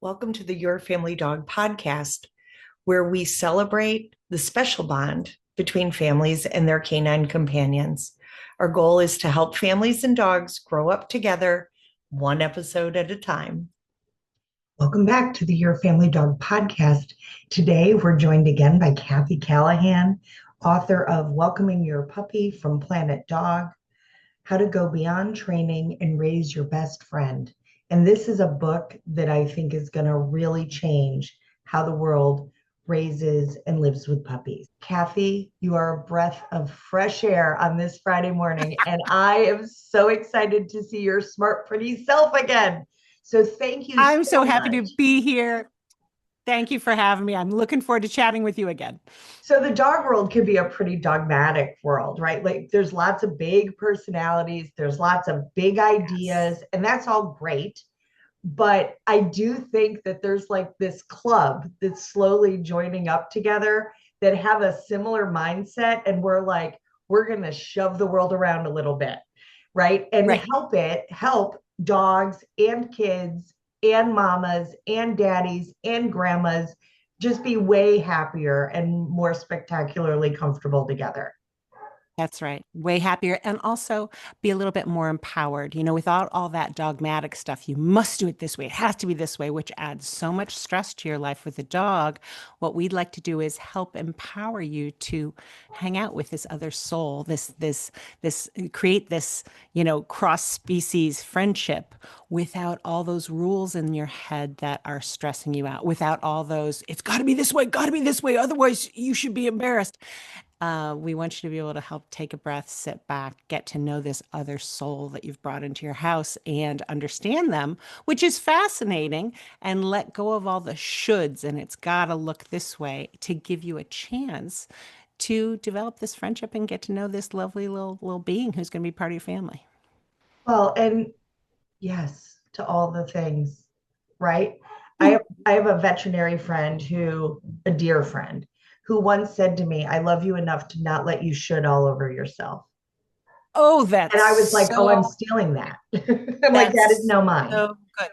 Welcome to the Your Family Dog podcast, where we celebrate the special bond between families and their canine companions. Our goal is to help families and dogs grow up together, one episode at a time. Welcome back to the Your Family Dog podcast. Today, we're joined again by Kathy Callahan, author of Welcoming Your Puppy from Planet Dog, How to Go Beyond Training and Raise Your Best Friend. And this is a book that I think is going to really change how the world raises and lives with puppies. Kathy, you are a breath of fresh air on this Friday morning, and I am so excited to see your smart, pretty self again. So thank you I'm so happy much. to be here. Thank you for having me. I'm looking forward to chatting with you again. So the dog world can be a pretty dogmatic world, right? Like there's lots of big personalities, there's lots of big ideas, and that's all great. But I do think that there's like this club that's slowly joining up together that have a similar mindset. And we're going to shove the world around a little bit, right? And Right. help dogs and kids and mamas and daddies and grandmas just be way happier and more spectacularly comfortable together. That's right. Way happier and also be a little bit more empowered. Without all that dogmatic stuff, you must do it this way. It has to be this way, which adds so much stress to your life with the dog. What we'd like to do is help empower you to hang out with this other soul, this create this, cross species friendship without all those rules in your head that are stressing you out, without all those, it's got to be this way, got to be this way. Otherwise, you should be embarrassed. We want you to be able to help take a breath, sit back, get to know this other soul that you've brought into your house and understand them, which is fascinating, and let go of all the shoulds and it's got to look this way to give you a chance to develop this friendship and get to know this lovely little being who's going to be part of your family. Well, and yes, to all the things, right? I Mm. have I have a veterinary friend a dear friend, who once said to me, I love you enough to not let you should all over yourself. Oh, And I was like, oh, I'm stealing that. I'm like, that is that's now mine. so good.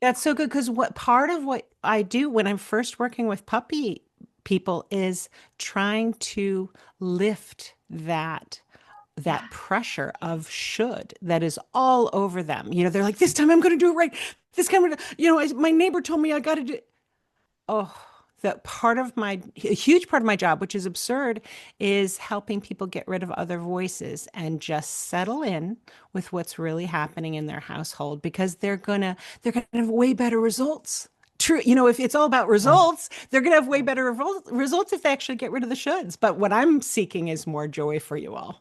That's so good because what part of what I do when I'm first working with puppy people is trying to lift that pressure of should that is all over them. They're like, this time I'm going to do it right. This time, my neighbor told me I got to do. Oh, that part of a huge part of my job, which is absurd, is helping people get rid of other voices and just settle in with what's really happening in their household because they're gonna have way better results. True, if it's all about Right. results, they're gonna have way better results if they actually get rid of the shoulds. But what I'm seeking is more joy for you all.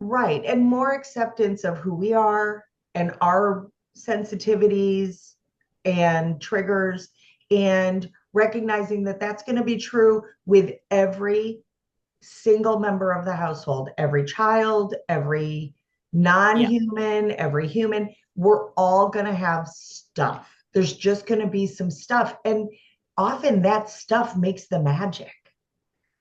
Right. And more acceptance of who we are and our sensitivities and triggers, and recognizing that that's going to be true with every single member of the household, every child, every Yeah. non-human, every human. We're all going to have stuff. There's just going to be some stuff. And often that stuff makes the magic,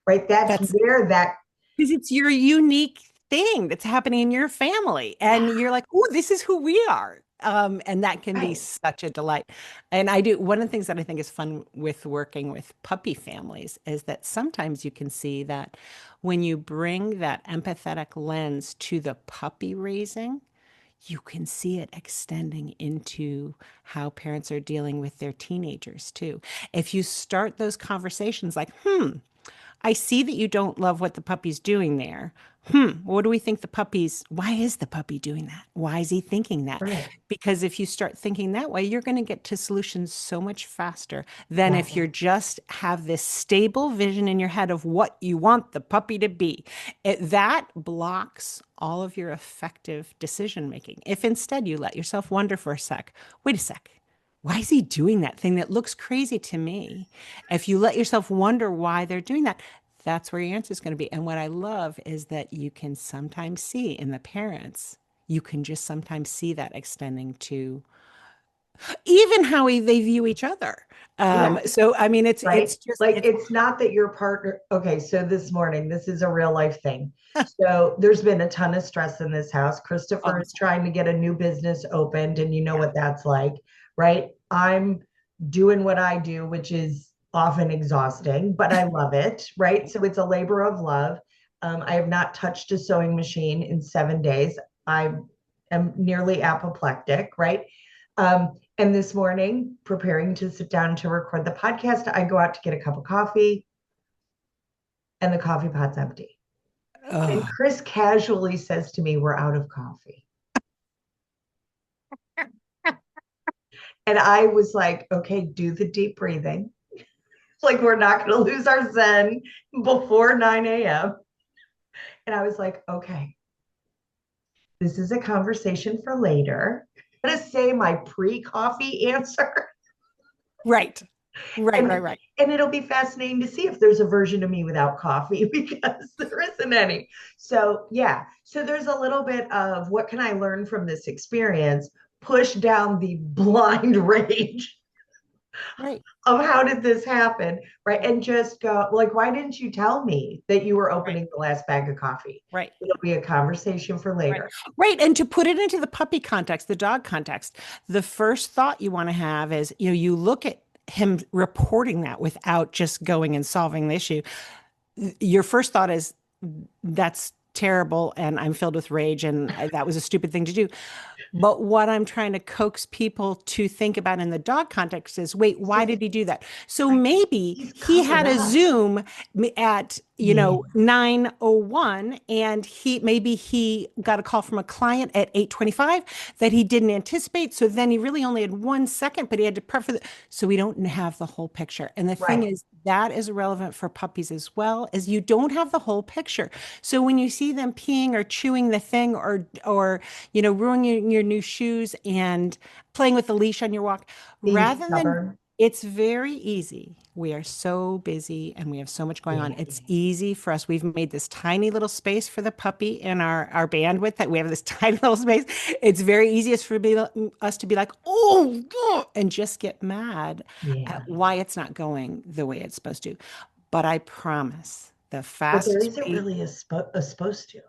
right? That's That's where that, because it's your unique thing that's happening in your family. And yeah, you're like, oh, this is who we are. And that can be right. such a delight. And I do one of the things that I think is fun with working with puppy families is that sometimes you can see that when you bring that empathetic lens to the puppy raising, you can see it extending into how parents are dealing with their teenagers too. If you start those conversations like, I see that you don't love what the puppy's doing there. What do we think why is the puppy doing that? Why is he thinking that? Right. Because if you start thinking that way, you're going to get to solutions so much faster than Yeah. if you're just have this stable vision in your head of what you want the puppy to be. That blocks all of your effective decision making. If instead you let yourself wonder for a sec, wait a sec. Why is he doing that thing that looks crazy to me? If you let yourself wonder why they're doing that, that's where your answer is going to be. And what I love is that you can sometimes see in the parents, you can just sometimes see that extending to even how they view each other. Yeah. So I mean, Right. it's just Like it's it's not that your partner, okay, so this morning, this is a real life thing. So there's been a ton of stress in this house. all Christopher the is trying to get a new business opened, and you know yeah, what that's like, right? I'm doing what I do, which is often exhausting, but I love it, right? So it's a labor of love. I have not touched a sewing machine in 7 days. I am nearly apoplectic, right? And this morning, preparing to sit down to record the podcast, I go out to get a cup of coffee and the coffee pot's empty. And Oh, Chris casually says to me, "We're out of coffee." And I was like, okay, do the deep breathing. Like, we're not going to lose our Zen before 9 a.m. And I was like, okay, this is a conversation for later. I'm going to say my pre coffee answer. right. Right, right, And, right. and it'll be fascinating to see if there's a version of me without coffee because there isn't any. So, yeah. So, there's a little bit of what can I learn from this experience? Push down the blind rage Right. of how did this happen, right? And just go like, why didn't you tell me that you were Right. opening the last bag of coffee? Right. It'll be a conversation for Right. later. Right. And to put it into the puppy context, the dog context, the first thought you want to have is, you look at him reporting that without just going and solving the issue. Your first thought is, that's terrible and I'm filled with rage and that was a stupid thing to do. But what I'm trying to coax people to think about in the dog context is, wait, why So did he do that? So right, maybe he's he covered had a up. Zoom at, Yeah, 9:01, and maybe he got a call from a client at 8:25 that he didn't anticipate. So then he really only had 1 second, but he had to prep for the, so we don't have the whole picture. And the thing right. is, that is relevant for puppies as well, as you don't have the whole picture. So when you see them peeing or chewing the thing, or ruining your new shoes and playing with the leash on your walk, Being rather than, stubborn. it's very easy. We are so busy and we have so much going Yeah, on. It's yeah. easy for us. We've made this tiny little space for the puppy in our bandwidth, that we have this tiny little space. It's very easiest for us to be like, oh, and just get mad at Yeah. why it's not going the way it's supposed to. But I promise, the But there fastest isn't we, really a supposed to.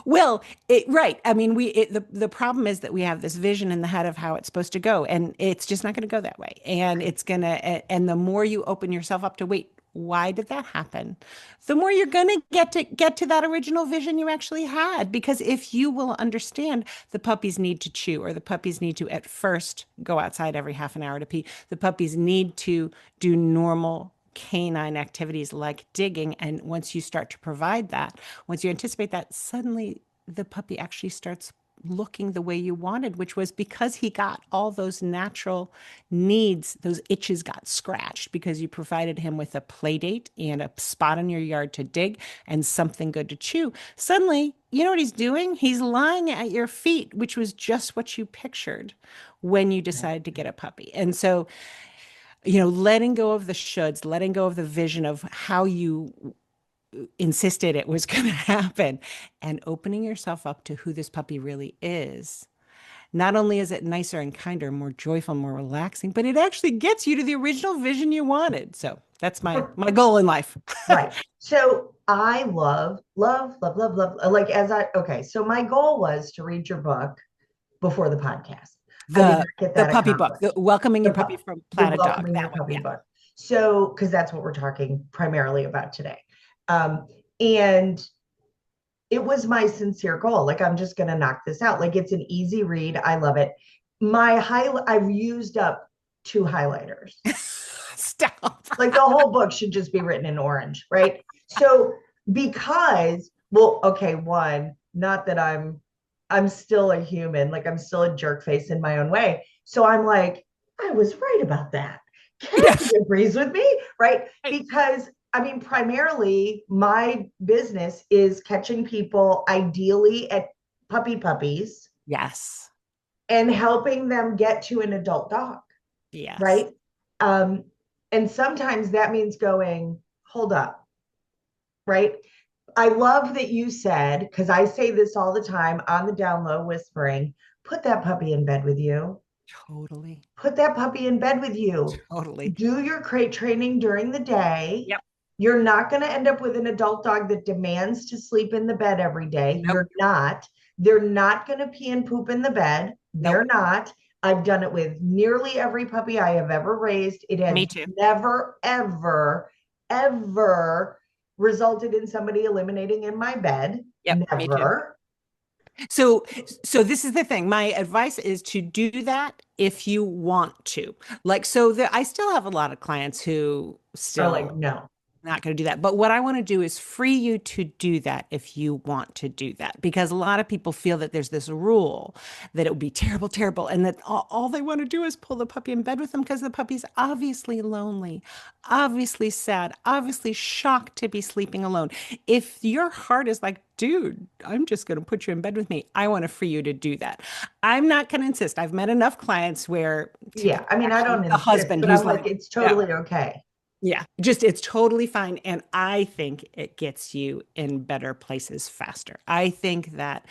well, right. I mean, the problem is that we have this vision in the head of how it's supposed to go, and it's just not going to go that way. And it's gonna, and the more you open yourself up to, wait, why did that happen? The more you're going to get to that original vision you actually had. Because if you will understand, the puppies need to chew, or the puppies need to at first go outside every half an hour to pee. The puppies need to do normal canine activities like digging. And once you start to provide that, once you anticipate that, suddenly the puppy actually starts looking the way you wanted, which was because he got all those natural needs, those itches got scratched because you provided him with a play date and a spot in your yard to dig and something good to chew. Suddenly, you know what he's doing? He's lying at your feet, which was just what you pictured when you Right. decided to get a puppy. And so, letting go of the shoulds, letting go of the vision of how you insisted it was going to happen, and opening yourself up to who this puppy really is. Not only is it nicer and kinder, more joyful, more relaxing, but it actually gets you to the original vision you wanted. So that's my goal in life. Right. So I love, love, love, love, love. Like, okay. So my goal was to read your book before the podcast. I did The not get the that puppy book, the accomplished. welcoming The your puppy pu- from the Planet Dog, welcoming your that one, puppy yeah. book. So, because that's what we're talking primarily about today. And it was my sincere goal. Like, I'm just going to knock this out. Like, it's an easy read. I love it. I've used up 2 highlighters. Stop. Like, the whole book should just be written in orange, right? So, well, okay, one, not that I'm still a human, like I'm still a jerk face in my own way. So I'm like, I was right about that. Kathy Yes. agrees with me, right? Right. Because I mean, primarily my business is catching people ideally at puppies Yes. and helping them get to an adult dog, Yes. right? Um, and sometimes that means going, hold up, right? I love that you said, because I say this all the time on the down low whispering, put that puppy in bed with you. Totally. Put that puppy in bed with you. Totally. Do your crate training during the day. Yep. You're not going to end up with an adult dog that demands to sleep in the bed every day. Nope. You're not. They're not going to pee and poop in the bed. They're Nope. not. I've done it with nearly every puppy I have ever raised. It has Me too. never, ever, ever resulted in somebody eliminating in my bed. Yep, me too. Never. So, so this is the thing. My advice is to do that if you want to. Like, so there, I still have a lot of clients who Are like, still no. not going to do that. But what I want to do is free you to do that if you want to do that. Because a lot of people feel that there's this rule that it would be terrible, terrible, and that all they want to do is pull the puppy in bed with them because the puppy's obviously lonely, obviously sad, obviously shocked to be sleeping alone. If your heart is like, dude, I'm just going to put you in bed with me, I want to free you to do that. I'm not going to insist. I've met enough clients where Yeah. typically I mean, I actually don't the insist, husband but who's I'm like, like, it's yeah. totally okay. Yeah, just it's totally fine. And I think it gets you in better places faster. I think that,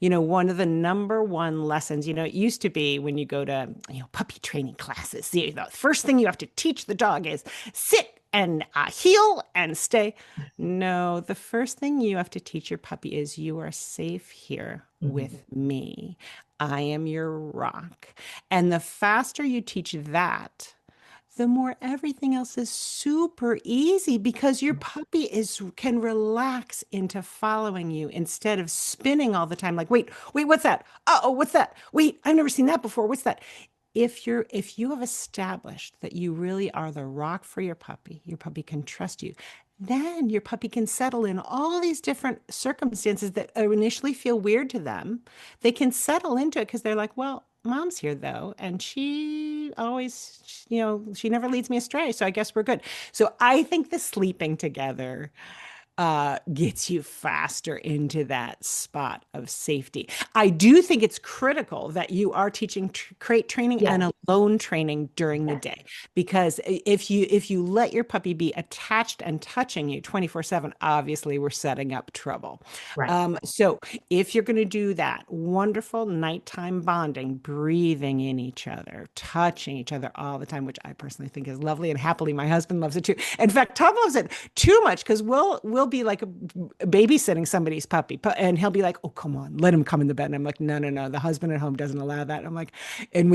one of the number one lessons, it used to be when you go to, puppy training classes, the first thing you have to teach the dog is sit and heel and stay. No, the first thing you have to teach your puppy is you are safe here Mhm. with me. I am your rock. And the faster you teach that, the more everything else is super easy because your puppy can relax into following you instead of spinning all the time like, wait, what's that? Oh, what's that? Wait, I've never seen that before. What's that? If you have established that you really are the rock for your puppy can trust you, then your puppy can settle in all these different circumstances that initially feel weird to them. They can settle into it because they're like, well, mom's here though, and she always, she never leads me astray. So I guess we're good. So I think the sleeping together gets you faster into that spot of safety. I do think it's critical that you are teaching crate training Yes. and alone training during the Yes. day, because if you let your puppy be attached and touching you 24/7, obviously we're setting up trouble. Right. So if you're going to do that wonderful nighttime bonding, breathing in each other, touching each other all the time, which I personally think is lovely, and happily my husband loves it too. In fact, Tom loves it too much because we'll be like babysitting somebody's puppy, and he'll be like, "Oh, come on, let him come in the bed." And I'm like, "No, no, no, the husband at home doesn't allow that." And I'm like, and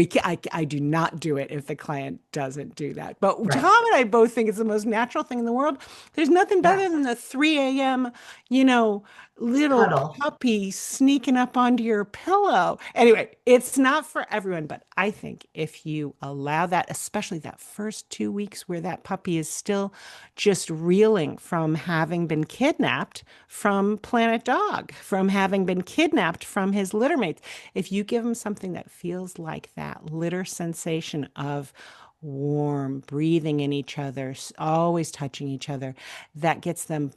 I do not do it if the client doesn't do that. But Right. Tom and I both think it's the most natural thing in the world. There's nothing better Yes. than the 3 a.m., you know, little Cuddle. puppy sneaking up onto your pillow. Anyway, it's not for everyone, but I think if you allow that, especially that first 2 weeks where that puppy is still just reeling from having been kidnapped from Planet Dog, from having been kidnapped from his litter mates, if you give him something that feels like that litter sensation of warm, breathing in each other, always touching each other, that gets them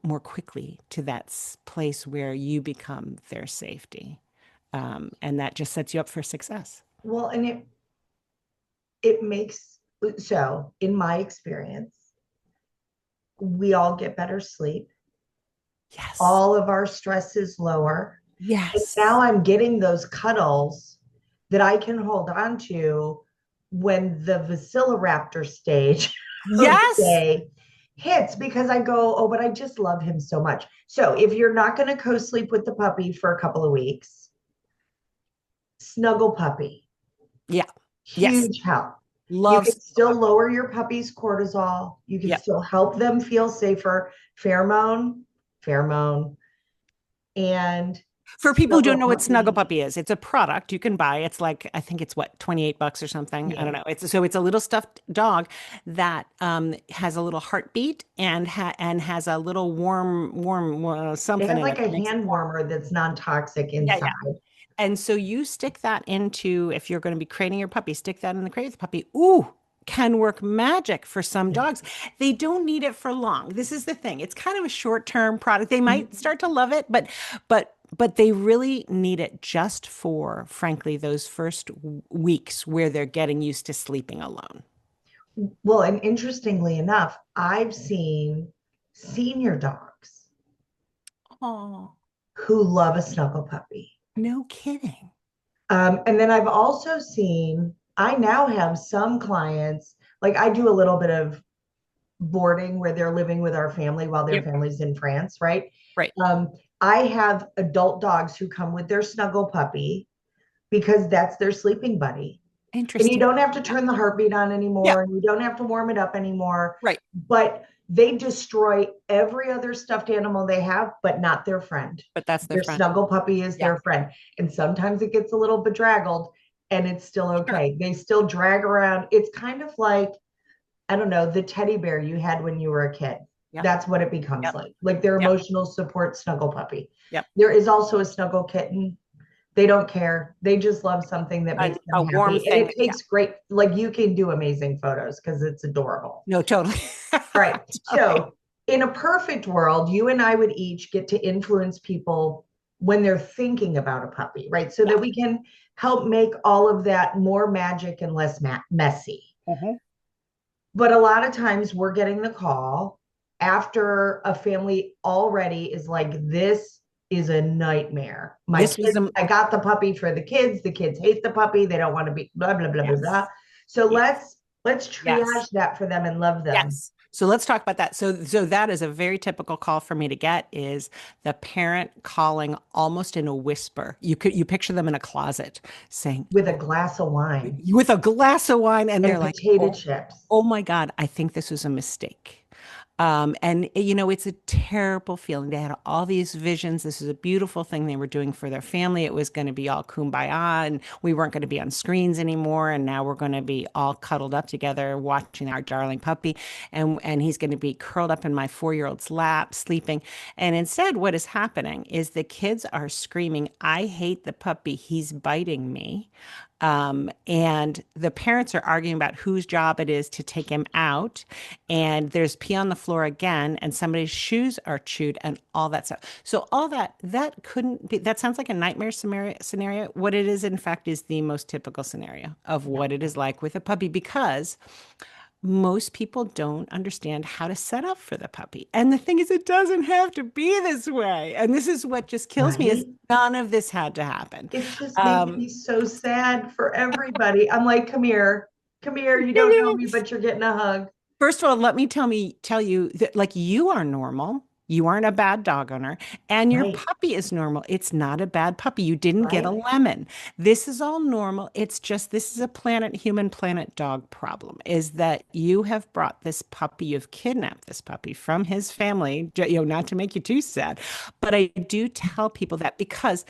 more quickly to that place where you become their safety. And that just sets you up for success. Well, and it makes, so in my experience, we all get better sleep. Yes. All of our stress is lower. And now Yes. I'm getting those cuddles that I can hold on to when the Velociraptor stage of the Yes. day hits, because I go, oh, but I just love him so much. So if you're not going to co-sleep with the puppy for a couple of weeks, snuggle puppy, Yeah. Yes. huge help. You Loves. can still lower your puppy's cortisol. You can Yep. still help them feel safer. Pheromone, and For people who don't snuggle know what Snuggle puppy. Puppy is, it's a product you can buy. It's like, I think it's what, $28 or something. I don't Yeah. know. It's a little stuffed dog that has a little heartbeat and has a little warm It something has in like it a that makes it hand warm. warmer that's non-toxic Yeah, yeah. inside. And so you stick that into, if you're going to be crating your puppy, stick that in the crate with the puppy. Ooh, can work magic for some Yeah. dogs. They don't need it for long. This is the thing. It's kind of a short-term product. They might start to love it, but they really need it just for, frankly, those first weeks where they're getting used to sleeping alone. Well, and interestingly enough, I've seen senior dogs Oh, who love a snuggle puppy. no kidding. And then I've also seen, I now have some clients, like I do a little bit of boarding where they're living with our family while their Yep. family's in France, right? Right. I have adult dogs who come with their snuggle puppy because that's their sleeping buddy. And you Interesting. don't have to Yeah. turn the heartbeat on Yeah. anymore. And you don't have to warm it up anymore. Right. But they destroy every other stuffed animal they have, but not their friend. But that's their Their friend. snuggle puppy is Yeah. their friend. And sometimes it gets a little bedraggled and it's still Sure. okay. They still drag around. It's kind of like, I don't know, the teddy bear you had when you were a kid. Yep. That's what it becomes Yep. like their Yep. emotional support snuggle puppy. Yep. There is also a snuggle kitten. They don't care. They just love something that makes them A warm happy. And thing. it Yeah. takes great, like you can do amazing photos because it's adorable. No, totally. Right. Totally. So, in a perfect world, you and I would each get to influence people when they're thinking about a puppy, right? So Yeah. that we can help make all of that more magic and less messy. Mhm. But a lot of times we're getting the call after a family already is like, this is a nightmare. My This was kids, I got the puppy for the kids. The kids hate the puppy. They don't want to be blah, blah, blah, blah, blah. yes. So Yes. let's Yes. triage that for them and love them. Yes. So let's talk about that. So that is a very typical call for me to get is the parent calling almost in a whisper. You picture them in a closet saying, With a glass of wine with a glass of wine, and they're and like, potato oh, chips. oh my God, I think this was a mistake. And it's a terrible feeling. They had all these visions. This is a beautiful thing they were doing for their family. It was going to be all kumbaya, and we weren't going to be on screens anymore. And now we're going to be all cuddled up together, watching our darling puppy, and he's going to be curled up in my 4-year-old's lap, sleeping. And instead, what is happening is the kids are screaming, "I hate the puppy. He's biting me." And the parents are arguing about whose job it is to take him out. And there's pee on the floor again, and somebody's shoes are chewed, and all that stuff. So all that couldn't be. That sounds like a nightmare scenario. What it is, in fact, is the most typical scenario of Yeah. what it is like with a puppy because most people don't understand how to set up for the puppy. And the thing is, it doesn't have to be this way. And this is what just kills me is Right. none of this had to happen. It just makes Um, me so sad for everybody. I'm like, come here. Come here. You don't know me, but you're getting a hug. First of all, let me tell you that like you are normal. You aren't a bad dog owner, and your Right. puppy is normal. It's not a bad puppy. You didn't get a Right. lemon. This is all normal. It's just this is a human planet dog problem is that you have brought this puppy, you've kidnapped this puppy from his family, not to make you too sad. But I do tell people that because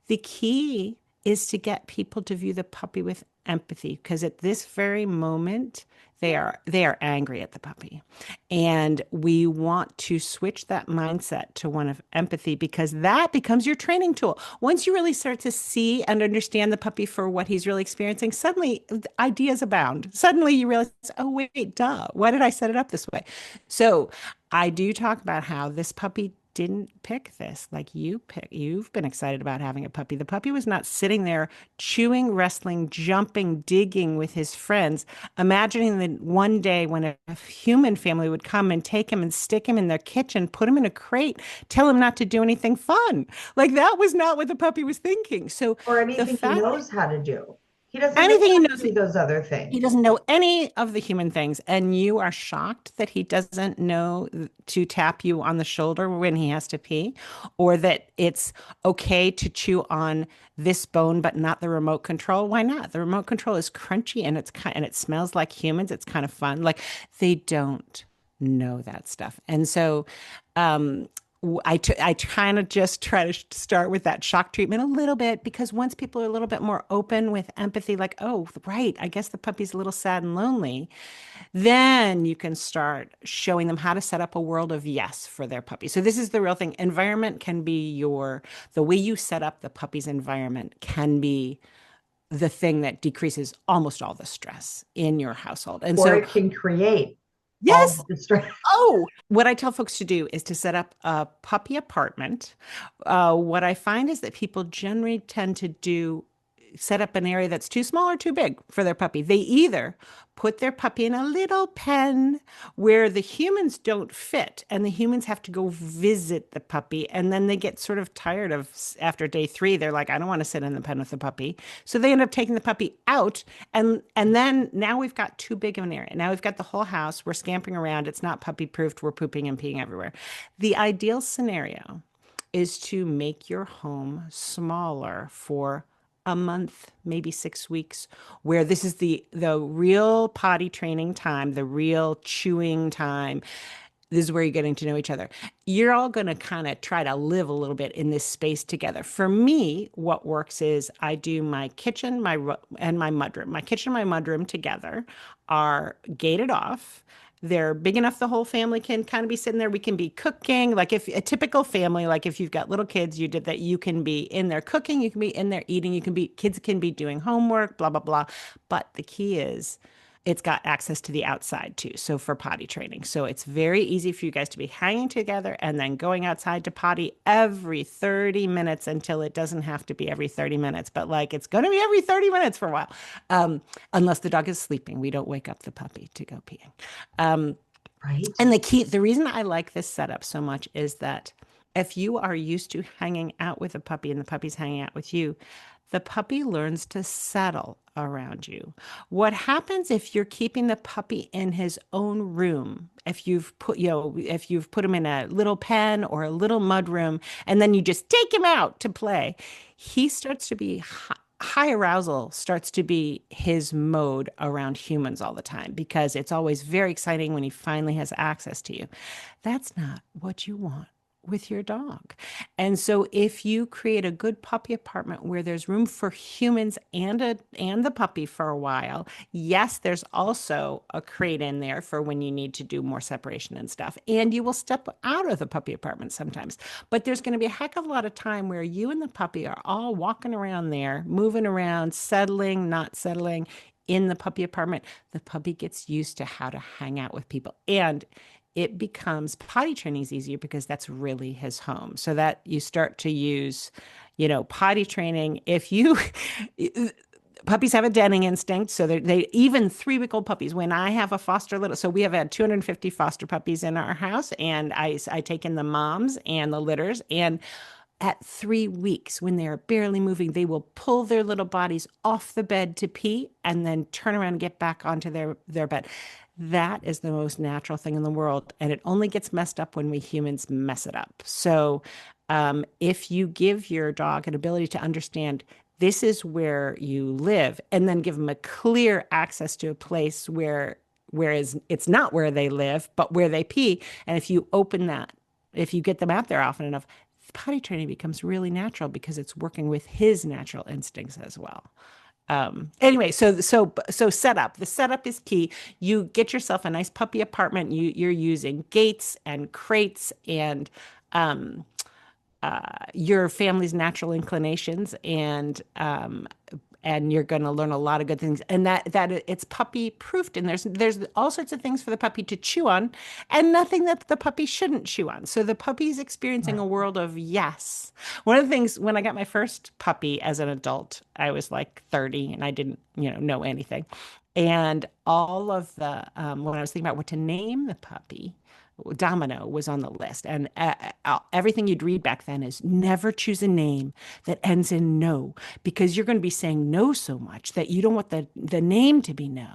the key is to get people to view the puppy with empathy because at this very moment they are angry at the puppy. And we want to switch that mindset to one of empathy because that becomes your training tool. Once you really start to see and understand the puppy for what he's really experiencing, suddenly ideas abound. Suddenly you realize, oh, wait, duh, why did I set it up this way? So I do talk about how this puppy didn't pick this like you've been excited about having a puppy. The puppy was not sitting there chewing, wrestling, jumping, digging with his friends, imagining that one day when a human family would come and take him and stick him in their kitchen, put him in a crate, tell him not to do anything fun. Like that was not what the puppy was thinking. So Or the anything he fact knows how to do. He doesn't know anything he how knows to do those other he things. doesn't know any of the human things, and you are shocked that he doesn't know to tap you on the shoulder when he has to pee, or that it's okay to chew on this bone but not the remote control. Why not? The remote control is crunchy and and it smells like humans. It's kind of fun. Like they don't know that stuff, and so um, I kind of just try to start with that shock treatment a little bit because once people are a little bit more open with empathy, like, oh, right, I guess the puppy's a little sad and lonely, then you can start showing them how to set up a world of yes for their puppy. So this is the real thing. Environment can be the way you set up the puppy's environment can be the thing that decreases almost all the stress in your household. And Or so, it can create all yes, the stress. oh, what I tell folks to do is to set up a puppy apartment. What I find is that people generally tend to do set up an area that's too small or too big for their puppy. They either put their puppy in a little pen where the humans don't fit and the humans have to go visit the puppy and then they get sort of tired of after day 3 they're like I don't want to sit in the pen with the puppy. So they end up taking the puppy out and then now we've got too big of an area. Now we've got the whole house, we're scampering around, it's not puppy proofed, we're pooping and peeing everywhere. The ideal scenario is to make your home smaller for a month, maybe 6 weeks, where this is the real potty training time, the real chewing time. This is where you're getting to know each other. You're all going to kind of try to live a little bit in this space together. For me, what works is I do my kitchen, and my mudroom. My kitchen and my mudroom together are gated off. They're big enough the whole family can kind of be sitting there. We can be cooking. Like if a typical family, like if you've got little kids, you did that, you can be in there cooking, you can be in there eating, kids can be doing homework, blah, blah, blah. But the key is it's got access to the outside too. So for potty training. So it's very easy for you guys to be hanging together and then going outside to potty every 30 minutes until it doesn't have to be every 30 minutes. But like it's going to be every 30 minutes for a while. Unless the dog is sleeping. We don't wake up the puppy to go peeing. Right. And the reason I like this setup so much is that if you are used to hanging out with a puppy and the puppy's hanging out with you, the puppy learns to settle around you. What happens if you're keeping the puppy in his own room? If you've put him in a little pen or a little mud room, and then you just take him out to play, he starts to be high arousal starts to be his mode around humans all the time because it's always very exciting when he finally has access to you. That's not what you want with your dog. And so if you create a good puppy apartment where there's room for humans and the puppy for a while, yes, there's also a crate in there for when you need to do more separation and stuff. And you will step out of the puppy apartment sometimes. But there's going to be a heck of a lot of time where you and the puppy are all walking around there, moving around, settling, not settling in the puppy apartment. The puppy gets used to how to hang out with people. And it becomes potty training is easier because that's really his home. So that you start to use, potty training. If you puppies have a denning instinct, so they even 3-week-old puppies. When I have a foster little, so we have had 250 foster puppies in our house, and I take in the moms and the litters, and at 3 weeks, when they are barely moving, they will pull their little bodies off the bed to pee and then turn around and get back onto their bed. That is the most natural thing in the world. And it only gets messed up when we humans mess it up. So if you give your dog an ability to understand this is where you live, and then give them a clear access to a place whereas it's not where they live, but where they pee. And if you open that, if you get them out there often enough, potty training becomes really natural because it's working with his natural instincts as well. Anyway, so setup. The setup is key. You get yourself a nice puppy apartment. You're using gates and crates and your family's natural inclinations, and you're going to learn a lot of good things. And that it's puppy proofed, and there's all sorts of things for the puppy to chew on, and nothing that the puppy shouldn't chew on. So the puppy's experiencing a world of yes. One of the things when I got my first puppy as an adult, I was like 30 and I didn't know anything, and all of the when I was thinking about what to name the puppy, Domino was on the list. And everything you'd read back then is never choose a name that ends in no, because you're going to be saying no so much that you don't want the name to be no.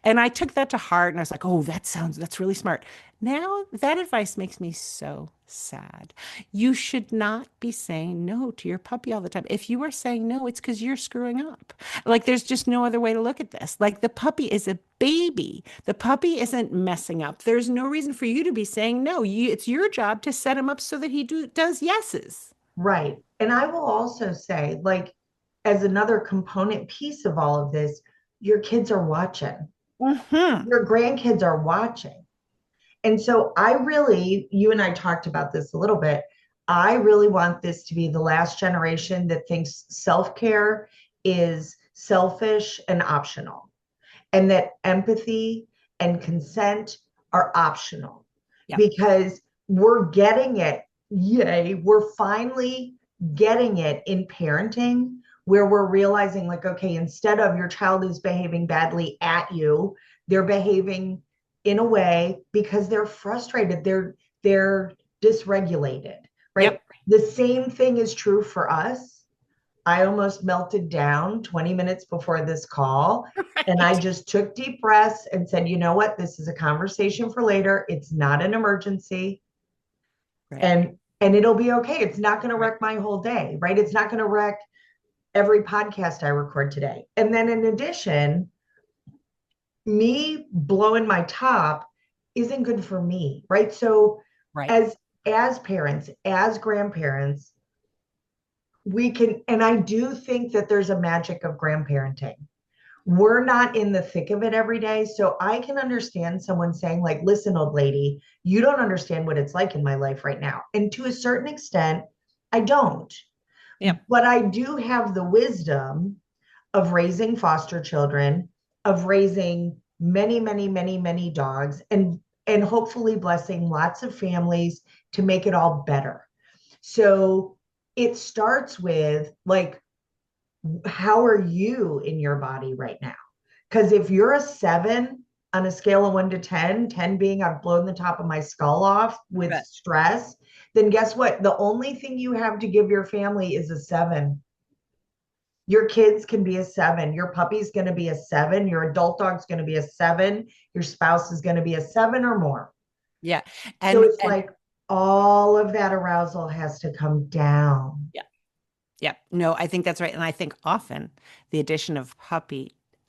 And I took that to heart and I was like, oh, that's really smart. Now that advice makes me so sad. You should not be saying no to your puppy all the time. If you are saying no, it's because you're screwing up. Like there's just no other way to look at this. Like the puppy is a baby. The puppy isn't messing up. There's no reason for you to be saying no. It's your job to set him up so that he does yeses. Right. And I will also say, like, as another component piece of all of this, your kids are watching. Mm-hmm. Your grandkids are watching. And so you and I talked about this a little bit. I really want this to be the last generation that thinks self-care is selfish and optional, and that empathy and consent are optional. Yep. Because we're getting it. Yay. We're finally getting it in parenting, where we're realizing, like, okay, instead of your child is behaving badly at you, they're behaving in a way because they're frustrated, they're dysregulated, right? Yep. The same thing is true for us. I almost melted down 20 minutes before this call. Right. And I just took deep breaths and said, you know what? This is a conversation for later. It's not an emergency. Right. And it'll be okay. It's not going to wreck my whole day, right? It's not going to wreck every podcast I record today. And then in addition, me blowing my top isn't good for me, right? So Right. as parents, as grandparents, we can, and I do think that there's a magic of grandparenting. We're not in the thick of it every day. So I can understand someone saying, like, listen, old lady, you don't understand what it's like in my life right now. And to a certain extent, I don't. Yeah. But I do have the wisdom of raising foster children, of raising many, many, many, many dogs, and hopefully blessing lots of families to make it all better. So it starts with, like, how are you in your body right now? Because if you're a 7 on a scale of 1 to 10, 10 being I've blown the top of my skull off with Right. stress, then guess what? The only thing you have to give your family is a 7. Your kids can be a 7. Your puppy's going to be a 7. Your adult dog's going to be a 7. Your spouse is going to be a 7 or more. Yeah. So it's And like all of that arousal has to come down. yeah. Yeah. No, I think that's right. And I think often the addition of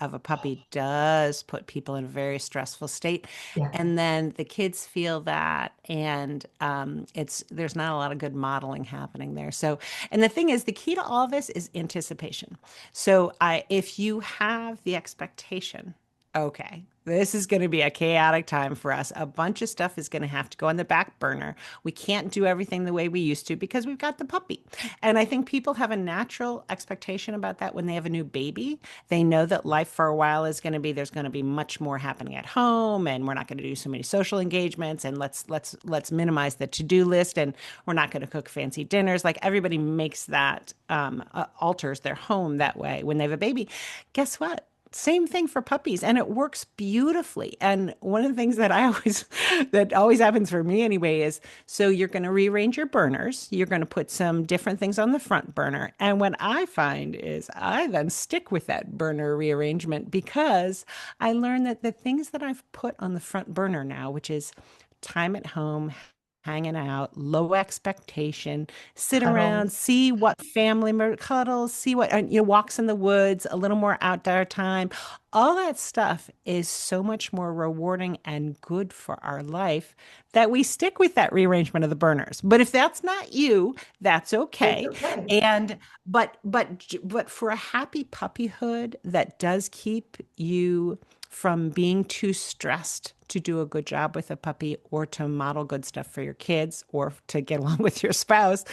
a puppy does put people in a very stressful state. Yeah. And then the kids feel that, and there's not a lot of good modeling happening there. So, and the thing is, the key to all this is anticipation. So if you have the expectation, okay, this is going to be a chaotic time for us. A bunch of stuff is going to have to go on the back burner. We can't do everything the way we used to because we've got the puppy. And I think people have a natural expectation about that when they have a new baby. They know that life for a while is going to be, there's going to be much more happening at home, and we're not going to do so many social engagements, and let's minimize the to-do list, and we're not going to cook fancy dinners. Like everybody makes that alters their home that way when they have a baby. Guess what? Same thing for puppies, and it works beautifully. And one of the things that that always happens for me anyway is, so you're going to rearrange your burners. You're going to put some different things on the front burner. And what I find is I then stick with that burner rearrangement because I learned that the things that I've put on the front burner now, which is time at home, hanging out, low expectation, sit around, Cuddles. see what family cuddles, see what, walks in the woods, a little more outdoor time. All that stuff is so much more rewarding and good for our life that we stick with that rearrangement of the burners. But if that's not you, that's It's okay. okay. And but for a happy puppyhood that does keep you from being too stressed to do a good job with a puppy, or to model good stuff for your kids, or to get along with your spouse,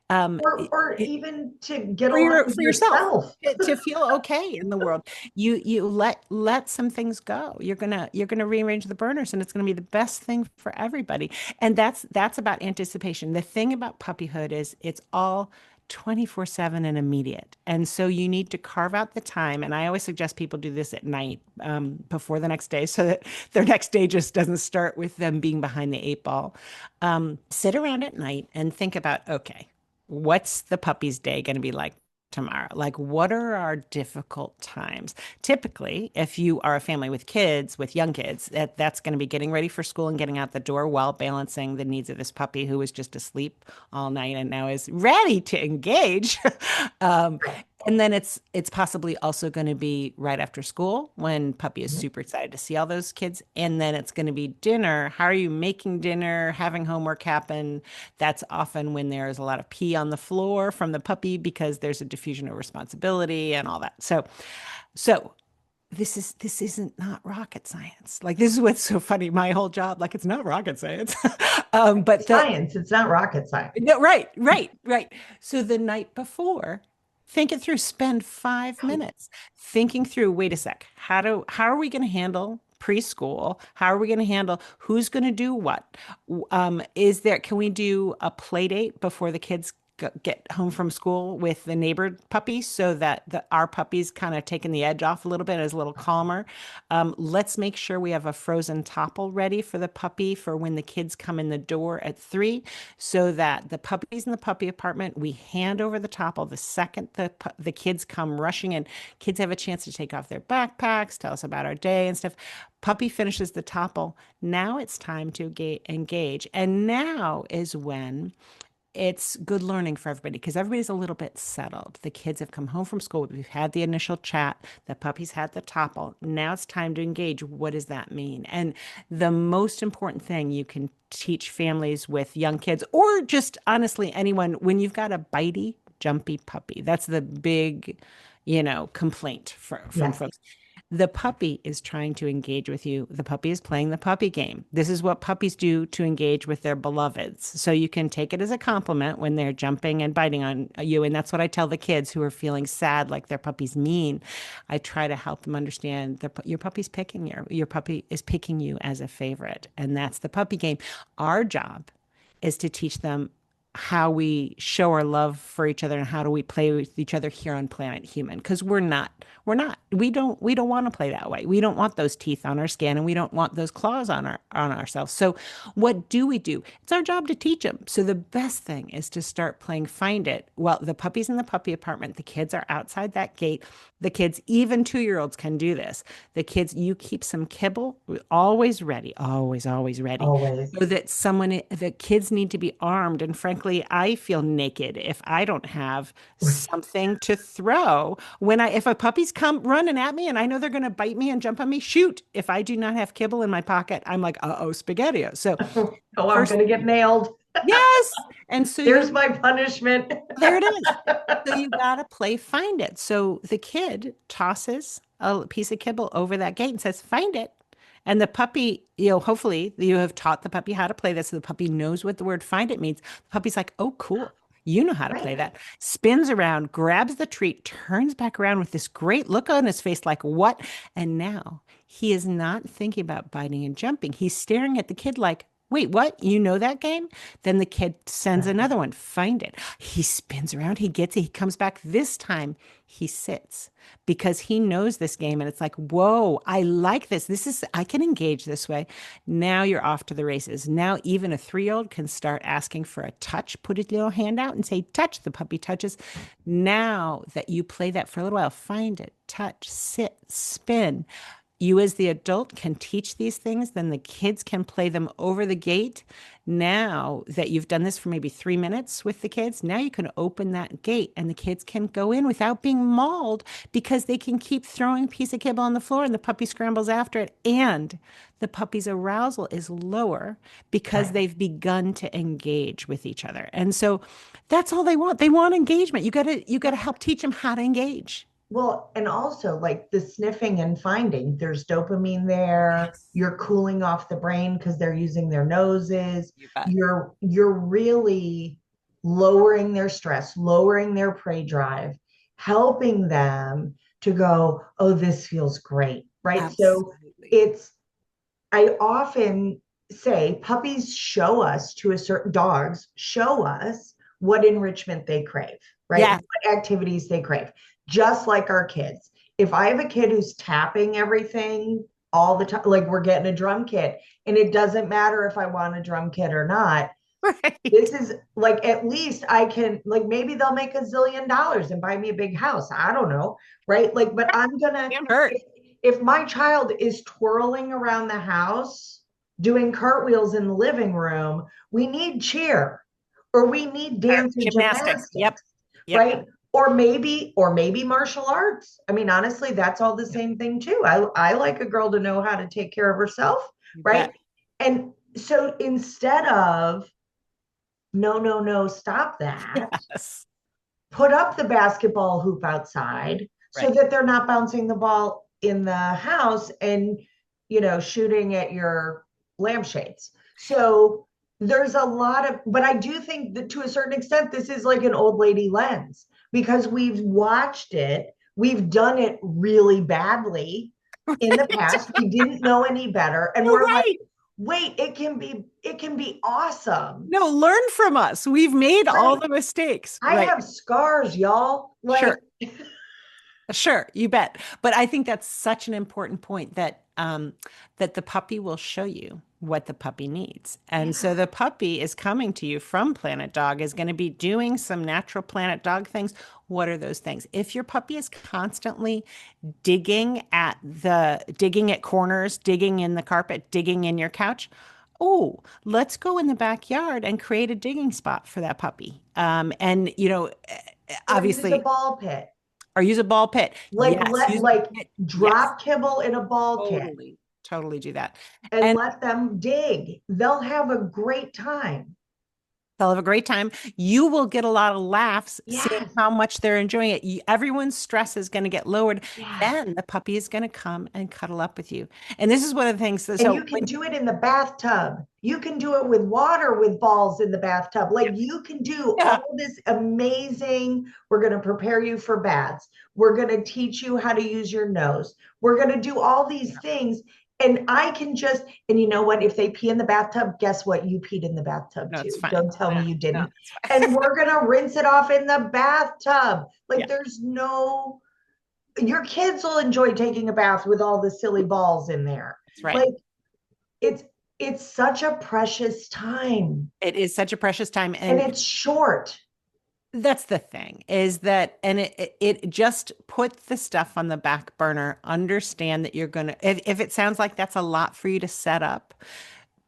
um, Or even to get for along with for yourself, yourself. to feel okay in the world. You let some things go. You're gonna rearrange the burners, and it's gonna be the best thing for everybody. And that's about anticipation. The thing about puppyhood is it's all 24/7 and immediate. And so you need to carve out the time. And I always suggest people do this at night, before the next day, so that their next day just doesn't start with them being behind the 8 ball. Sit around at night and think about, okay, what's the puppy's day going to be like tomorrow? Like, what are our difficult times? Typically, if you are a family with kids, with young kids, that's going to be getting ready for school and getting out the door while balancing the needs of this puppy who was just asleep all night and now is ready to engage. um, and then it's possibly also going to be right after school when puppy is super excited to see all those kids. And then it's going to be dinner. How are you making dinner, having homework happen? That's often when there's a lot of pee on the floor from the puppy because there's a diffusion of responsibility and all that. So this isn't not rocket science. Like, this is what's so funny. My whole job, like, it's not rocket science. But the Science, it's not rocket science. No, right. So the night before, think it through. Spend 5 minutes thinking through, wait a sec, how are we going to handle preschool? How are we going to handle who's going to do what? Can we do a play date before the kids get home from school with the neighbor puppies, so that our puppies kind of taking the edge off a little bit, is a little calmer. Let's make sure we have a frozen topple ready for the puppy for when the kids come in the door at 3, so that the puppies in the puppy apartment, we hand over the topple the second the kids come rushing in. Kids have a chance to take off their backpacks, tell us about our day and stuff. Puppy finishes the topple. Now it's time to engage. And now is when it's good learning for everybody because everybody's a little bit settled. The kids have come home from school. We've had the initial chat. The puppy's had the topple. Now it's time to engage. What does that mean? And the most important thing you can teach families with young kids, or just honestly anyone, when you've got a bitey, jumpy puppy, that's the big, complaint from Yes. folks. The puppy is trying to engage with you. The puppy is playing the puppy game. This is what puppies do to engage with their beloveds. So you can take it as a compliment when they're jumping and biting on you. And that's what I tell the kids who are feeling sad, like their puppy's mean. I try to help them understand your puppy's picking you. Your puppy is picking you as a favorite. And that's the puppy game. Our job is to teach them how we show our love for each other and how do we play with each other here on planet human, because we don't want to play that way. We don't want those teeth on our skin and we don't want those claws on ourselves. So what do we do? It's our job to teach them. So the best thing is to start playing find it. Well, the puppy's in the puppy apartment, the kids are outside that gate. The kids, even 2-year-olds, can do this. The kids, you keep some kibble always ready, always ready, Always. so that the kids need to be armed. And frankly, I feel naked if I don't have something to throw. If a puppy's come running at me and I know they're going to bite me and jump on me, shoot. If I do not have kibble in my pocket, I'm like, uh-oh, spaghetti-o. So Oh, I'm first, going to get nailed. yes. And so There's my punishment. there it is. So you got to play find it. So the kid tosses a piece of kibble over that gate and says, find it. And the puppy, hopefully you have taught the puppy how to play this. So the puppy knows what the word find it means. The puppy's like, oh, cool. You know how to play Right. that. Spins around, grabs the treat, turns back around with this great look on his face, like, what? And now he is not thinking about biting and jumping. He's staring at the kid like, wait, what? You know that game? Then the kid sends Right. another one, find it. He spins around, he gets it, he comes back. This time he sits because he knows this game. And it's like, whoa, I like this. I can engage this way. Now you're off to the races. Now even a 3-year-old can start asking for a touch, put his little hand out and say, touch. The puppy touches. Now that you play that for a little while, find it, touch, sit, spin. You as the adult can teach these things, then the kids can play them over the gate. Now that you've done this for maybe 3 minutes with the kids, now you can open that gate and the kids can go in without being mauled because they can keep throwing a piece of kibble on the floor and the puppy scrambles after it. And the puppy's arousal is lower because Right. they've begun to engage with each other. And so that's all they want. They want engagement. You gotta help teach them how to engage. Well, and also like the sniffing and finding, there's dopamine there. Yes. You're cooling off the brain because they're using their noses. You bet. You're really lowering their stress, lowering their prey drive, helping them to go, oh, this feels great, right? So Absolutely. it's I often say puppies show us to a certain dogs show us what enrichment they crave, right? Yeah. What activities they crave, just like our kids. If I have a kid who's tapping everything all the time, like we're getting a drum kit, and it doesn't matter if I want a drum kit or not, Right. this is like at least I can like maybe they'll make $1 zillion and buy me a big house. I don't know, right? Like, but I'm gonna Can't hurt. if my child is twirling around the house doing cartwheels in the living room, we need cheer or we need Or dance or gymnastics. Yep. gymnastics, Yep. right? Or maybe martial arts. I mean, honestly, that's all the Yep. same thing too. I like a girl to know how to take care of herself, You right? bet. And so instead of no, no, no, stop that, Yes. put up the basketball hoop outside so Right. that they're not bouncing the ball in the house and shooting at your lampshades. So there's a lot of, but I do think that to a certain extent this is like an old lady lens because we've watched it, we've done it really badly in the Right. past, we didn't know any better, and You're we're like, right. wait, it can be awesome, No, learn from us. We've made all right? the mistakes. I Right. have scars, y'all, like Sure. Sure, you bet. But I think that's such an important point that the puppy will show you what the puppy needs. And so yeah. the puppy is coming to you from Planet Dog, is going to be doing some natural Planet Dog things. What are those things? If your puppy is constantly digging at corners, digging in the carpet, digging in your couch, Oh, let's go in the backyard and create a digging spot for that puppy. And Or use a obviously, ball pit. or use a ball pit. Like Yes, let use a like pit. Yes, drop kibble in a ball pit totally, totally do that. and And let them dig. They'll have a great time. they'll have a great time. You will get a lot of laughs seeing Yes. how much they're enjoying it. Everyone's stress is going to get lowered. Yes. Then the puppy is going to come and cuddle up with you. And this is one of the things that, And you so can when, do it in the bathtub. You can do it with water with balls in the bathtub. Like you can do yeah, all this amazing. We're going to prepare you for baths. We're going to teach you how to use your nose. We're going to do all these things. And I can just, and you know what? If they pee in the bathtub, guess what? You peed in the bathtub no, it's too. fine. Don't tell No, me you no, didn't. it's fine. And we're going to rinse it off in the bathtub. Like Yeah, there's no, your kids will enjoy taking a bath with all the silly balls in there. that's right. Like it's it's such a precious time It is such a precious time. and And it's short. that's the thing is that, and it just put the stuff on the back burner. Understand that you're going to, if it sounds like that's a lot for you to set up,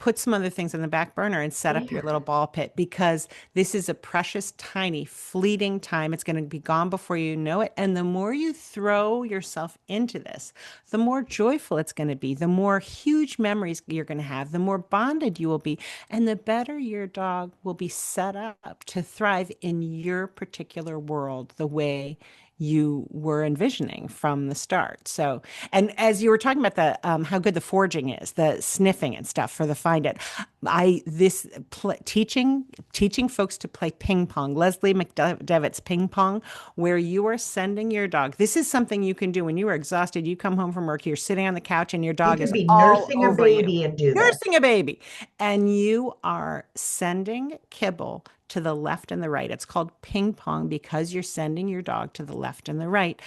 put some other things in the back burner and set up your little Yes. ball pit because this is a precious, tiny, fleeting time. It's going to be gone before you know it. And the more you throw yourself into this, the more joyful it's going to be, the more huge memories you're going to have, the more bonded you will be, and the better your dog will be set up to thrive in your particular world the way you were envisioning from the start. So, and as you were talking about the how good the foraging is, the sniffing and stuff for the find it, I this teaching folks to play ping pong. Leslie McDevitt's ping pong, where you are sending your dog. This is something you can do when you are exhausted. You come home from work, you're sitting on the couch, and your You dog could is be all nursing a over you, baby and do this. nursing a baby, and you are sending kibble to the left and the right. It's called ping pong because you're sending your dog to the left and the right.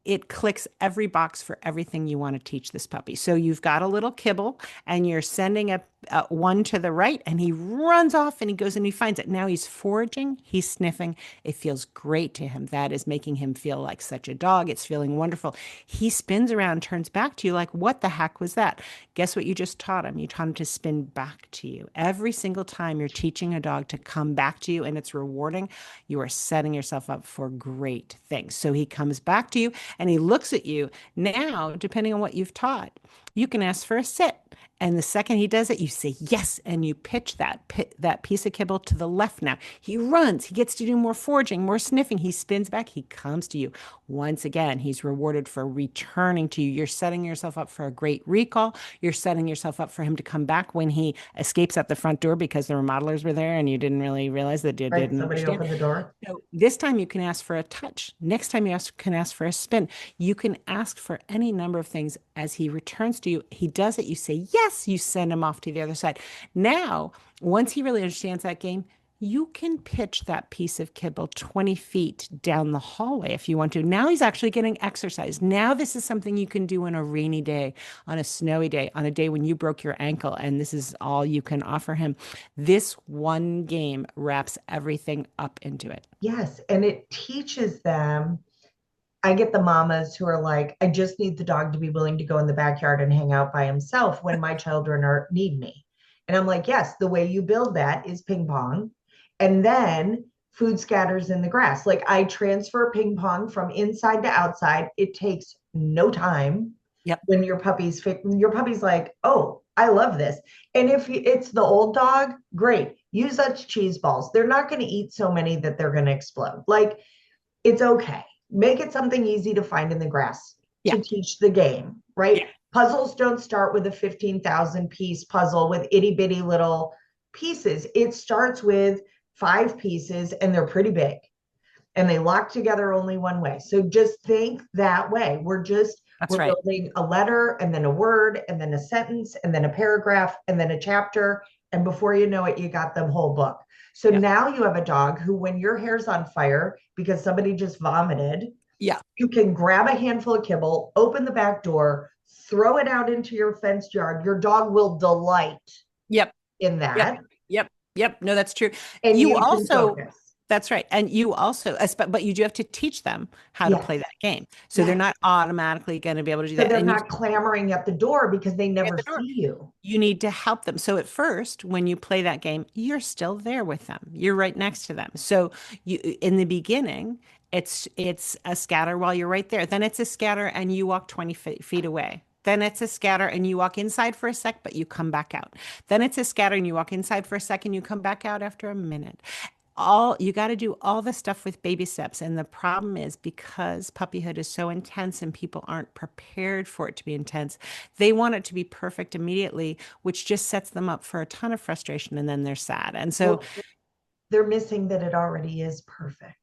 It clicks every box for everything you want to teach this puppy. So you've got a little kibble and you're sending a one to the right and he runs off and he goes and he finds it. Now he's foraging, he's sniffing. It feels great to him. That is making him feel like such a dog. It's feeling wonderful. He spins around, turns back to you like, what the heck was that? Guess what you just taught him? You taught him to spin back to you. Every single time you're teaching a dog to come back to you and it's rewarding, you are setting yourself up for great things. So he comes back to you and he looks at you. Now, depending on what you've taught, you can ask for a sit. And the second he does it, you say yes, and you pitch that piece of kibble to the left. Now he runs. He gets to do more foraging, more sniffing. He spins back. He comes to you. Once again, he's rewarded for returning to you. You're setting yourself up for a great recall. You're setting yourself up for him to come back when he escapes out the front door because the remodelers were there and you didn't really realize that you Right? didn't Somebody understand. open the door. So this time you can ask for a touch. Next time can ask for a spin. You can ask for any number of things. As he returns to you, he does it. You say yes. You send him off to the other side. Now, once he really understands that game, you can pitch that piece of kibble 20 feet down the hallway if you want to. Now he's actually getting exercise. Now this is something you can do on a rainy day, on a snowy day, on a day when you broke your ankle, and this is all you can offer him. This one game wraps everything up into it. Yes. And it teaches them. I get the mamas who are like, I just need the dog to be willing to go in the backyard and hang out by himself when my children need me. And I'm like, yes, the way you build that is ping pong. And then food scatters in the grass. Like I transfer ping pong from inside to outside. It takes no time Yep. when your puppy's like, oh, I love this. And if it's the old dog, great. Use such cheese balls. They're not going to eat so many that they're going to explode. Like it's okay. Make it something easy to find in the grass Yeah. to teach the game, Yeah. right? Puzzles don't start with a 15,000 piece puzzle with itty bitty little pieces. It starts with 5 pieces and they're pretty big and they lock together only one way. So just think that way. That's We're right. building a letter and then a word and then a sentence and then a paragraph and then a chapter. And before you know it, you got the whole book. So Yeah. now you have a dog who, when your hair's on fire because somebody just vomited, Yeah. you can grab a handful of kibble, open the back door, throw it out into your fenced yard. Your dog will delight Yep. in Yep. that Yep. Yep. No, that's true. and You you can also focus. That's right. And you also, but you do have to teach them how to play Yes. that game. So they're Yes. not automatically going to be able to do So that. they're And you not clamoring at the door because they at never the door. see you. You need to help them. So at first, when you play that game, you're still there with them. You're right next to them. So you in the beginning, it's a scatter while you're right there. Then it's a scatter and you walk 20 feet away. Then it's a scatter and you walk inside for a sec, but you come back out. Then it's a scatter and you walk inside for a second, you come back out after a minute. All you got to do all the stuff with baby steps. And the problem is because puppyhood is so intense and people aren't prepared for it to be intense, they want it to be perfect immediately, which just sets them up for a ton of frustration and then they're sad. And so Well, they're missing that it already is perfect.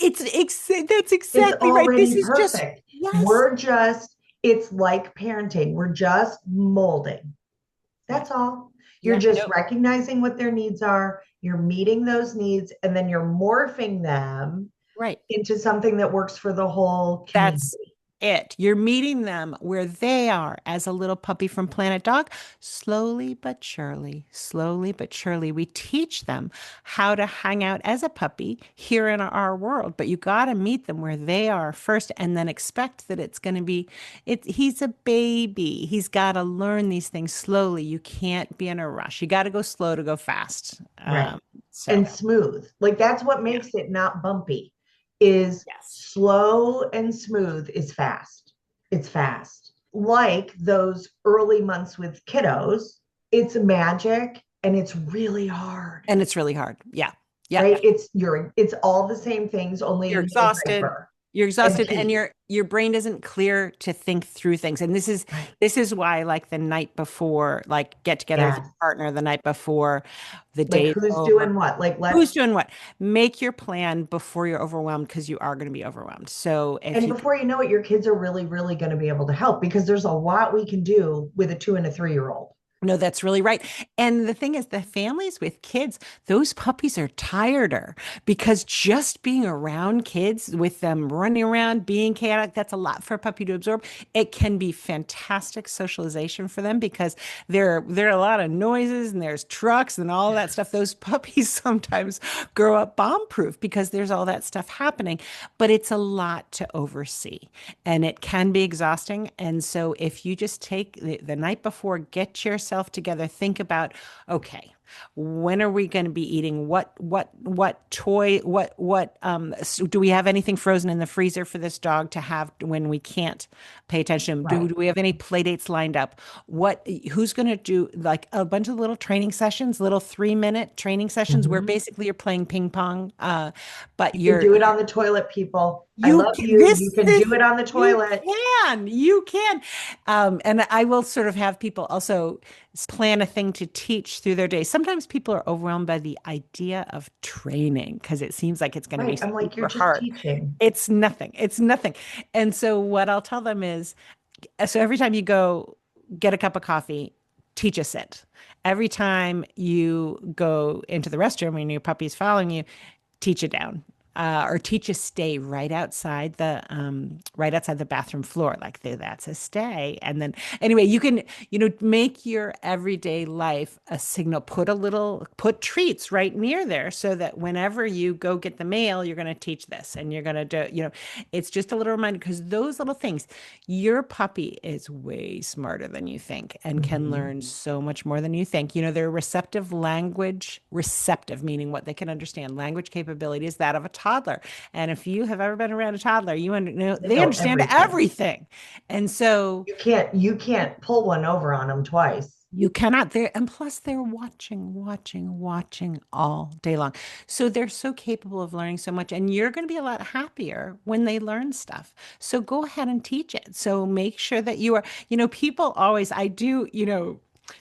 that's It's exactly right. This already is just, perfect. yes. It's like parenting. We're just molding. Yeah. That's all. You're Yeah. just No, recognizing what their needs are. You're meeting those needs, and then you're morphing them right. into something that works for the whole That's community. it. You're meeting them where they are as a little puppy from Planet Dog. Slowly but surely, we teach them how to hang out as a puppy here in our world. But you got to meet them where they are first and then expect that it's going to be, he's a baby. He's got to learn these things slowly. You can't be in a rush. You got to go slow to go fast. Right. So, And smooth. Like that's what yeah. makes it not bumpy. Is Yes. slow and smooth is fast. It's fast. Like those early months with kiddos, it's magic and it's really hard. And it's really hard. Yeah. Yeah. Right? It's all the same things, You're only no exhausted. diaper You're and exhausted and pee. your brain isn't clear to think through things. And Right. this is why like the night before, like get together with your Yes. partner the night before the Like day's who's over. doing what? Like Who's let's doing what? Make your plan before you're overwhelmed because you are going to be overwhelmed. So if and you before you know it, your kids are really, really going to be able to help because there's a lot we can do with a 2 and a 3-year-old. No, that's really right. And the thing is, the families with kids, those puppies are tireder because just being around kids with them running around, being chaotic, that's a lot for a puppy to absorb. It can be fantastic socialization for them because there are a lot of noises and there's trucks and all that stuff. Those puppies sometimes grow up bomb-proof because there's all that stuff happening, but it's a lot to oversee and it can be exhausting. And so if you just take the night before, get yourself together, think about, okay, when are we going to be eating what toy do we have anything frozen in the freezer for this dog to have when we can't pay attention to him? Right. Do we have any play dates lined up? Who's going to do like a bunch of little training sessions, little 3-minute training sessions where Mhm. basically you're playing ping pong, but You can do it on the toilet, people. I you love can, you. this You can is do it on the you toilet. you can, and I will sort of have people also plan a thing to teach through their day. Sometimes people are overwhelmed by the idea of training because it seems like it's going to be Right. I'm like, you're super just hard. teaching. It's nothing. It's nothing. And so what I'll tell them is, so every time you go get a cup of coffee, teach a sit. Every time you go into the restroom and your puppy's following you, teach it down. Or teach a stay right outside the bathroom floor, like that's a stay. And then anyway, you can make your everyday life a signal. Put treats right near there so that whenever you go get the mail, you're going to teach this, and you're going to do. It's just a little reminder because those little things, your puppy is way smarter than you think and can Mhm. learn so much more than you think. They're receptive, meaning what they can understand. Language capability is that of a toddler. And if you have ever been around a toddler, They they know understand everything. everything. And so You can't pull one over on them twice. you cannot there, and plus they're watching all day long. So they're so capable of learning so much, and you're going to be a lot happier when they learn stuff. So go ahead and teach it. So make sure that people always,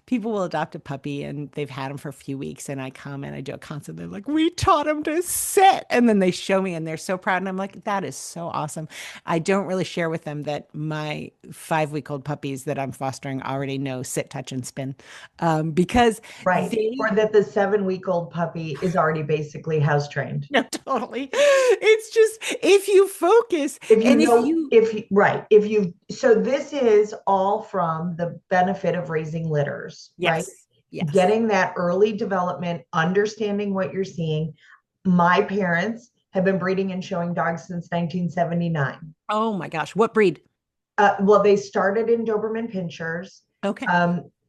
people will adopt a puppy and they've had him for a few weeks, and I come and I do a consult. They're like, we taught him to sit. And then they show me and they're so proud. And I'm like, that is so awesome. I don't really share with them that my 5-week-old puppies that I'm fostering already know sit, touch, and spin, because Right. Or they that the 7-week-old puppy is already basically house trained. no, totally. It's just if you focus If you and if know, you, if you, right, if you, so this is all from the benefit of raising litters, right? yes, yes, Getting that early development, understanding what you're seeing. My parents have been breeding and showing dogs since 1979. Oh my gosh. What breed? Well, they started in Doberman Pinschers. Okay.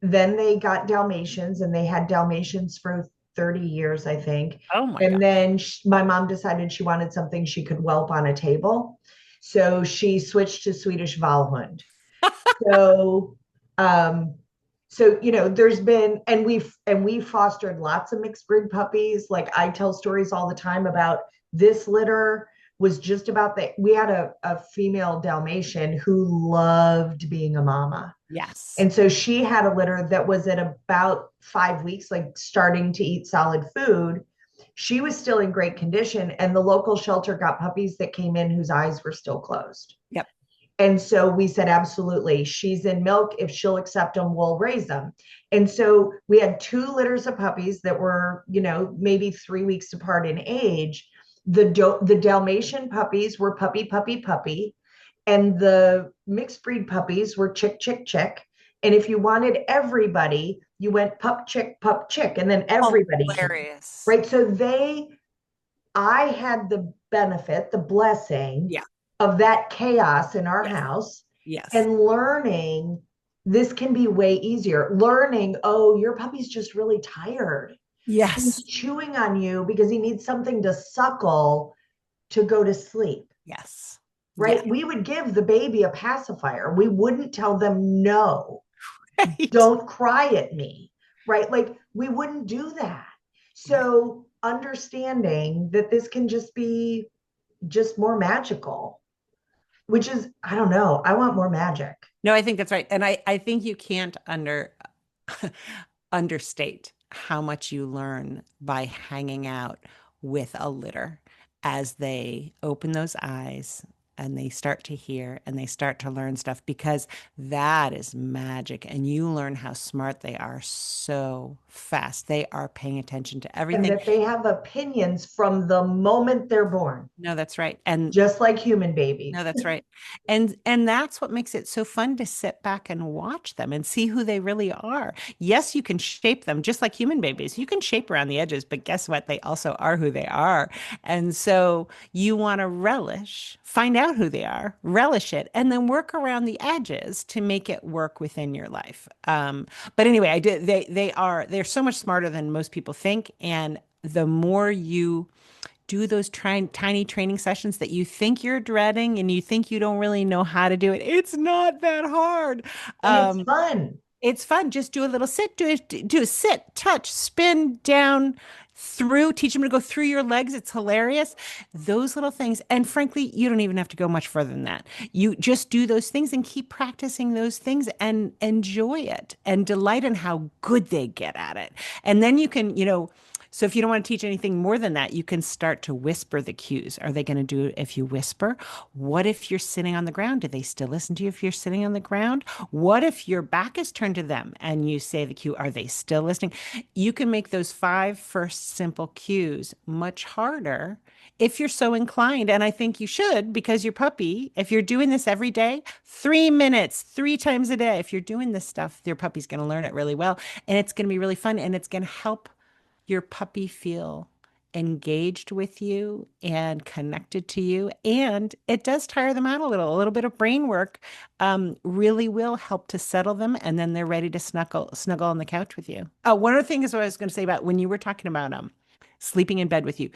Then they got Dalmatians, and they had Dalmatians for 30 years, I think. Oh my And gosh. then my mom decided she wanted something she could whelp on a table. So she switched to Swedish Valhund. So, um, there's been, and we fostered lots of mixed breed puppies. Like I tell stories all the time about this litter was just about that. We had a female Dalmatian who loved being a mama. Yes. And so she had a litter that was at about 5 weeks, like starting to eat solid food. She was still in great condition, and the local shelter got puppies that came in whose eyes were still closed. Yep. And so we said, absolutely. She's in milk. If she'll accept them, we'll raise them. And so we had two litters of puppies that were, maybe 3 weeks apart in age. The Dalmatian puppies were puppy, puppy, puppy. And the mixed breed puppies were chick, chick, chick. And if you wanted everybody, you went pup, chick, and then everybody came. Hilarious. Right. So I had the benefit, the blessing Yeah. of that chaos in our Yes. house Yes. and learning this can be way easier. Learning, oh, your puppy's just really tired. Yes. He's chewing on you because he needs something to suckle to go to sleep. Yes. Right? Yeah. We would give the baby a pacifier. We wouldn't tell them, no, Right. don't cry at me. Right? Like we wouldn't do that. Right. So understanding that this can just be just more magical, which is, I don't know, I want more magic. No, I think that's right. And I think you can't understate how much you learn by hanging out with a litter as they open those eyes and they start to hear and they start to learn stuff because that is magic. And you learn how smart they are so fast. They are paying attention to And everything. that they have opinions from the moment they're born, No, that's right. And just like human no, babies. that's right. And that's what makes it so fun to sit back and watch them and see who they really are. Yes, you can shape them just like human babies. You can shape around the edges, but guess what? They also are who they are. And so you want to find out who they are, relish it, and then work around the edges to make it work within your life. But anyway, they're so much smarter than most people think. And the more you do those tiny training sessions that you think you're dreading and you think you don't really know how to do it. It's not that hard. And it's Um, fun. it's fun. Just do a little sit, do a sit, touch, spin down through, teach them to go through your legs. It's hilarious. Those little things. And frankly, you don't even have to go much further than that. You just do those things and keep practicing those things and enjoy it and delight in how good they get at it. And then you can, so if you don't want to teach anything more than that, you can start to whisper the cues. Are they going to do it if you whisper? What if you're sitting on the ground? Do they still listen to you if you're sitting on the ground? What if your back is turned to them and you say the cue? Are they still listening? You can make those five first simple cues much harder if you're so inclined. And I think you should because your puppy, if you're doing this every day, 3 minutes, 3 times a day, if you're doing this stuff, your puppy's going to learn it really well. And it's going to be really fun and it's going to help your puppy feel engaged with you and connected to you. And it does tire them out a little. A little bit of brain work really will help to settle them. And then they're ready to snuggle on the couch with you. Oh, one other thing is what I was going to say about when you were talking about sleeping in bed with you.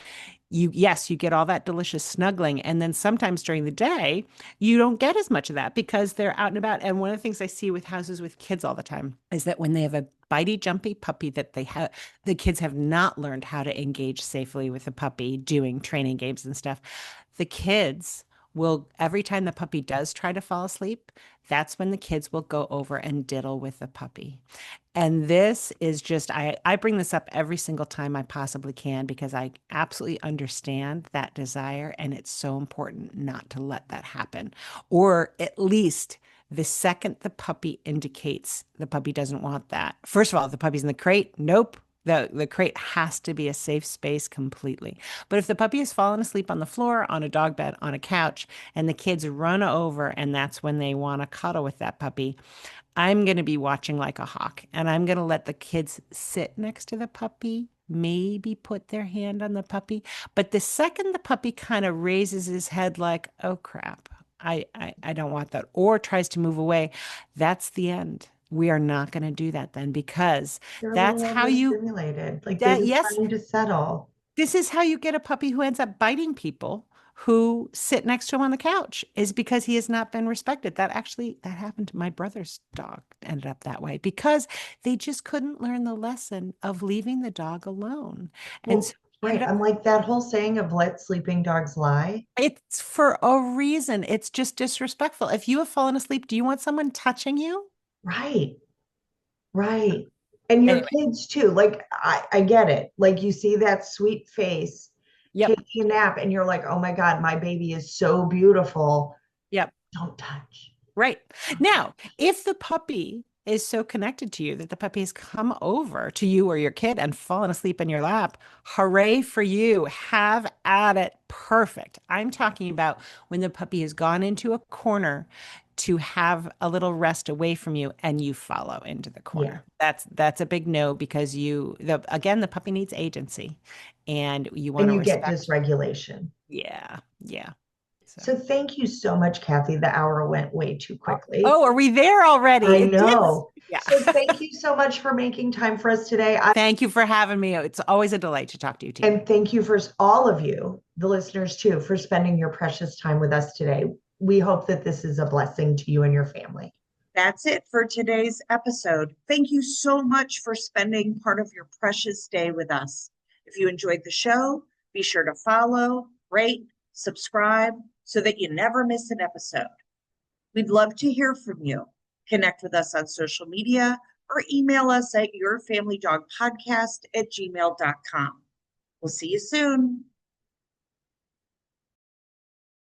Yes, you get all that delicious snuggling. And then sometimes during the day, you don't get as much of that because they're out and about. And one of the things I see with houses with kids all the time is that when they have a bitey, jumpy puppy that the kids have not learned how to engage safely with the puppy doing training games and stuff. The kids will, every time the puppy does try to fall asleep, that's when the kids will go over and diddle with the puppy. And this is just, I bring this up every single time I possibly can because I absolutely understand that desire. And it's so important not to let that happen. Or at least the second the puppy indicates the puppy doesn't want that. First of all, if the puppy's in the crate, nope. The crate has to be a safe space completely. But if the puppy has fallen asleep on the floor, on a dog bed, on a couch, and the kids run over and that's when they want to cuddle with that puppy, I'm going to be watching like a hawk and I'm going to let the kids sit next to the puppy, maybe put their hand on the puppy. But the second the puppy kind of raises his head like, oh crap, I don't want that, or tries to move away, that's the end. We are not going to do that then, because They're a that's little how you, overstimulated. Like they that, need yes, time to settle. this is how you get a puppy who ends up biting people who sit next to him on the couch, is because he has not been respected. That happened to my brother's dog, ended up that way because they just couldn't learn the lesson of leaving the dog alone. And so Well, he ended right. up, I'm like that whole saying of let sleeping dogs lie. it's for a reason. It's just disrespectful. If you have fallen asleep, do you want someone touching you? Right. Right. And your Anyway, kids too. Like I get it. Like you see that sweet face yep, taking a nap and you're like, oh my God, my baby is so beautiful. yep. Don't touch. Right. Don't Now, touch. if the puppy is so connected to you that the puppy has come over to you or your kid and fallen asleep in your lap, hooray for you. Have at it. Perfect. I'm talking about when the puppy has gone into a corner to have a little rest away from you and you follow into the Yeah. corner. That's a big no, because again, the puppy needs agency and you want And to you get respect. dysregulation. Yeah. Yeah. So. So thank you so much, Kathy. The hour went way too quickly. Oh, are we there already? I It did. know. Yeah. So thank you so much for making time for us today. Thank you for having me. It's always a delight to talk to you, Tina. And thank you for all of you, the listeners too, for spending your precious time with us today. We hope that this is a blessing to you and your family. That's it for today's episode. Thank you so much for spending part of your precious day with us. If you enjoyed the show, be sure to follow, rate, subscribe so that you never miss an episode. We'd love to hear from you. Connect with us on social media or email us at yourfamilydogpodcast@gmail.com. We'll see you soon.